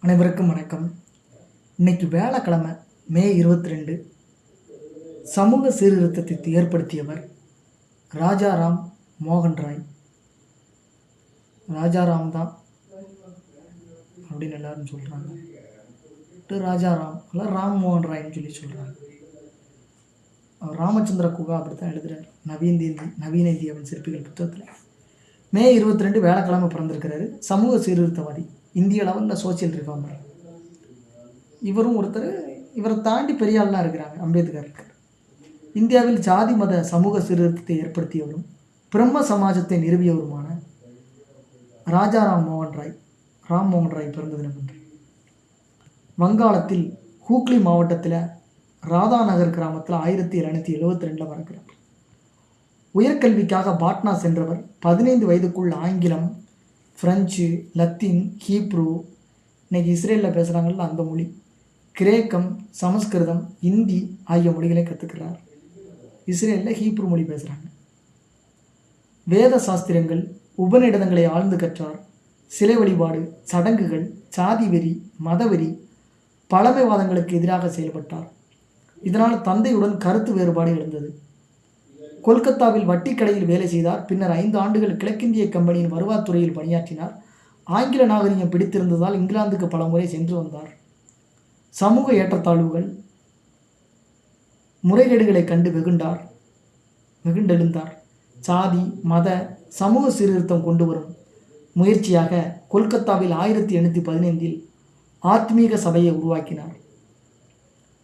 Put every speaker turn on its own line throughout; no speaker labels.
அனைவருக்கும் வணக்கம். இன்னைக்கு வேலைக்கிழமை மே 22. சமூக சீர்திருத்தத்தை ஏற்படுத்தியவர் ராஜாராம் மோகன் ராய். ராஜாராம் தான் அப்படின்னு எல்லாரும் சொல்கிறாங்க. ராஜாராம் அல்ல ராம் மோகன் ராய்ன்னு சொல்லி சொல்கிறாங்க. ராமச்சந்திர குகா அப்படி தான் எழுதுகிறார் நவீன இந்தியாவின் சிற்பிகள் புத்தகத்தில். மே 22 வேலைக்கிழமை பிறந்திருக்கிறாரு. சமூக சீர்திருத்தவாதி, இந்திய லெவலில் சோசியல் ரிஃபார்மர். இவரும் ஒருத்தர். இவரை தாண்டி பெரிய ஆள்லாம் இருக்கிறாங்க. அம்பேத்கர் இருக்கார். இந்தியாவில் ஜாதி மத சமூக சீர்திருத்தத்தை ஏற்படுத்தியவரும் பிரம்ம சமாஜத்தை நிறுவியவருமான ராஜாராம் மோகன் ராய் பிறந்த தினம் என்று. வங்காளத்தில் ஹூக்ளி மாவட்டத்தில் ராதாநகர் கிராமத்தில் 1772 பிறக்கிறார். உயர்கல்விக்காக பாட்னா சென்றவர் 15 வயதுக்குள் ஆங்கிலம், ஃப்ரெஞ்சு, லத்தீன், ஹீப்ரு, இன்னைக்கு இஸ்ரேலில் பேசுகிறாங்கல்ல அந்த மொழி, கிரேக்கம், சமஸ்கிருதம், இந்தி ஆகிய மொழிகளை கற்றுக்கிறார். இஸ்ரேலில் ஹீப்ரு மொழி பேசுகிறாங்க. வேத சாஸ்திரங்கள், உபநிடதங்களை ஆழ்ந்து கற்றார். சிலை வழிபாடு, சடங்குகள், சாதி வெறி, மதவெறி, பழமைவாதங்களுக்கு எதிராக செயல்பட்டார். இதனால் தந்தையுடன் கருத்து வேறுபாடு எழுந்தது. கொல்கத்தாவில் வட்டி கடையில் வேலை செய்தார். பின்னர் 5 ஆண்டுகள் கிழக்கிந்திய கம்பெனியின் வருவாய்த்துறையில் பணியாற்றினார். ஆங்கில நாகரிகம் பிடித்திருந்ததால் இங்கிலாந்துக்கு பல முறை சென்று வந்தார். சமூக ஏற்றத்தாழ்வுகள், முறைகேடுகளை கண்டு வெகுண்டெழுந்தார். சாதி மத சமூக சீர்திருத்தம் கொண்டு வரும் முயற்சியாக கொல்கத்தாவில் 1815 ஆத்மீக சபையை உருவாக்கினார்.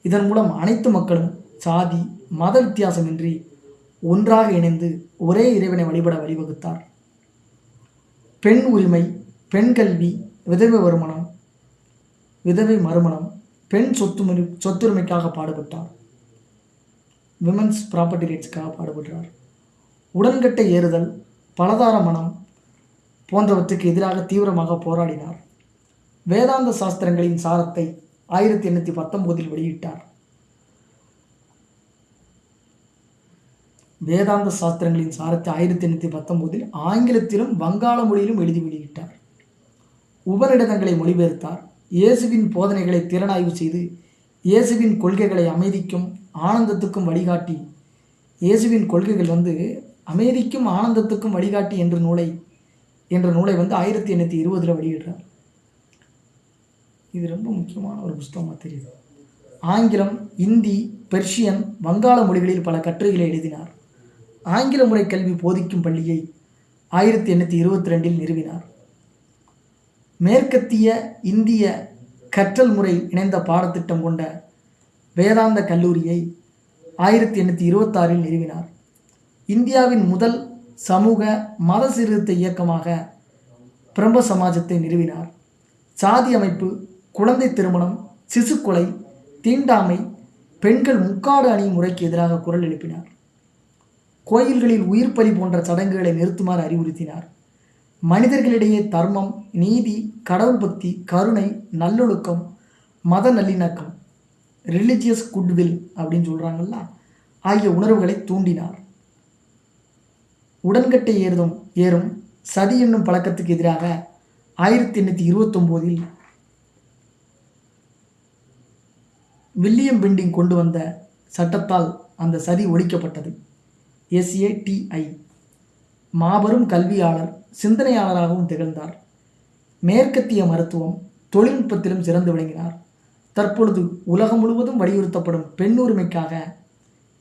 இதன் மூலம் அனைத்து மக்களும் சாதி மத வித்தியாசமின்றி ஒன்றாக இணைந்து ஒரே இறைவனை வழிபட வழிவகுத்தார். பெண் உரிமை, பெண் கல்வி, விதவை மறுமணம், பெண் சொத்துரிமைக்காக பாடுபட்டார். விமன்ஸ் ப்ராப்பர்ட்டி ரைட்ஸ்க்காக பாடுபட்டார். உடன்கட்டை ஏறுதல், பலதார மனம் போன்றவற்றுக்கு எதிராக தீவிரமாக போராடினார். வேதாந்த சாஸ்திரங்களின் சாரத்தை 1819 வெளியிட்டார். வேதாந்த சாஸ்திரங்களின் சாரத்தை 1819 ஆங்கிலத்திலும் வங்காள மொழியிலும் எழுதி வெளியிட்டார். உபநிடதங்களை மொழிபெயர்த்தார். இயேசுவின் போதனைகளை திறனாய்வு செய்து இயேசுவின் கொள்கைகளை அமைதிக்கும் ஆனந்தத்துக்கும் வழிகாட்டி, இயேசுவின் கொள்கைகள் அமைதிக்கும் ஆனந்தத்துக்கும் வழிகாட்டி என்ற நூலை 1820 வெளியிடுறார். இது ரொம்ப முக்கியமான ஒரு புத்தகமாக தெரியுது. ஆங்கிலம், இந்தி, பெர்ஷியன், வங்காள மொழிகளில் பல கட்டுரைகளை எழுதினார். ஆங்கில முறை கல்வி போதிக்கும் பள்ளியை 1822 நிறுவினார். மேற்கத்திய இந்திய கற்றல் முறை இணைந்த பாடத்திட்டம் கொண்ட வேதாந்த கல்லூரியை 1826 நிறுவினார். இந்தியாவின் முதல் சமூக மத சீர்திருத்த இயக்கமாக பிரம்ம சமாஜத்தை நிறுவினார். சாதி அமைப்பு, குழந்தை திருமணம், சிசு கொலை, தீண்டாமை, பெண்கள் முக்காடு அணியும் முறைக்கு எதிராக குரல் எழுப்பினார். கோயில்களில் உயிர் பலி போன்ற சடங்குகளை நிறுத்துமாறு அறிவுறுத்தினார். மனிதர்களிடையே தர்மம், நீதி, கடவுள் பக்தி, கருணை, நல்லொழுக்கம், மத நல்லிணக்கம், ரிலிஜியஸ் குட்வில் அப்படின்னு சொல்கிறாங்கல்ல ஆகிய உணர்வுகளை தூண்டினார். உடன்கட்டை ஏறும் சதி என்னும் பழக்கத்துக்கு எதிராக 1829 வில்லியம் பெண்டிங் கொண்டு வந்த சட்டத்தால் அந்த சதி ஒழிக்கப்பட்டது. SATI. மாபெரும் கல்வியாளர், சிந்தனையாளராகவும் திகழ்ந்தார். மேற்கத்திய மருத்துவம், தொழில்நுட்பத்திலும் சிறந்து விளங்கினார். தற்பொழுது உலகம் முழுவதும் வலியுறுத்தப்படும் பெண் உரிமைக்காக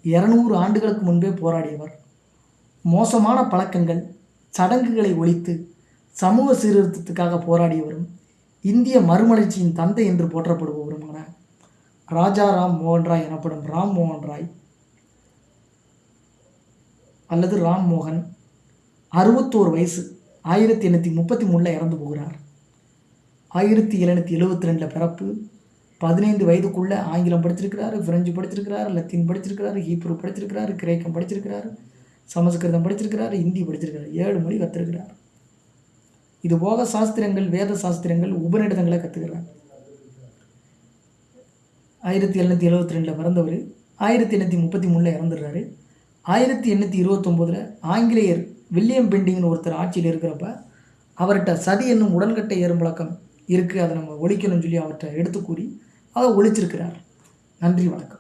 200 ஆண்டுகளுக்கு முன்பே போராடியவர். மோசமான பழக்கங்கள், சடங்குகளை ஒழித்து சமூக சீர்திருத்தத்துக்காக போராடியவரும் இந்திய மறுமலர்ச்சியின் தந்தை என்று போற்றப்படுபவருமான ராஜாராம் மோகன் ராய் எனப்படும் ராம் மோகன் ராய் அல்லது ராம் மோகன் 61 வயசு 1833 இறந்து போகிறார். 1772 பிறப்பு. 15 வயதுக்குள்ள ஆங்கிலம் படிச்சிருக்கிறாரு, பிரெஞ்சு படிச்சிருக்கிறாரு, லத்தீன் படிச்சிருக்கிறாரு, ஹீப்ரு படிச்சிருக்கிறாரு, கிரேக்கம் படிச்சிருக்கிறாரு, சமஸ்கிருதம் படிச்சிருக்கிறாரு, இந்தி படிச்சிருக்கிறாரு, 7 மொழி கற்றுருக்கிறார். இது போக சாஸ்திரங்கள், வேத சாஸ்திரங்கள், உபநிடதங்களை கற்றுக்கிறார். 1772 பிறந்தவர் 1833 இறந்துடுறாரு. 1829 ஆங்கிலேயர் வில்லியம் பெண்டிங்னு ஒருத்தர் ஆட்சியில் இருக்கிறப்ப அவர்கிட்ட சதி என்னும் உடன்கட்டை ஏறும் பழக்கம் இருக்குது, அதை நம்ம ஒழிக்கணும்னு சொல்லி அவர்கிட்ட எடுத்து கூறி அதை ஒழிச்சிருக்கிறார். நன்றி, வணக்கம்.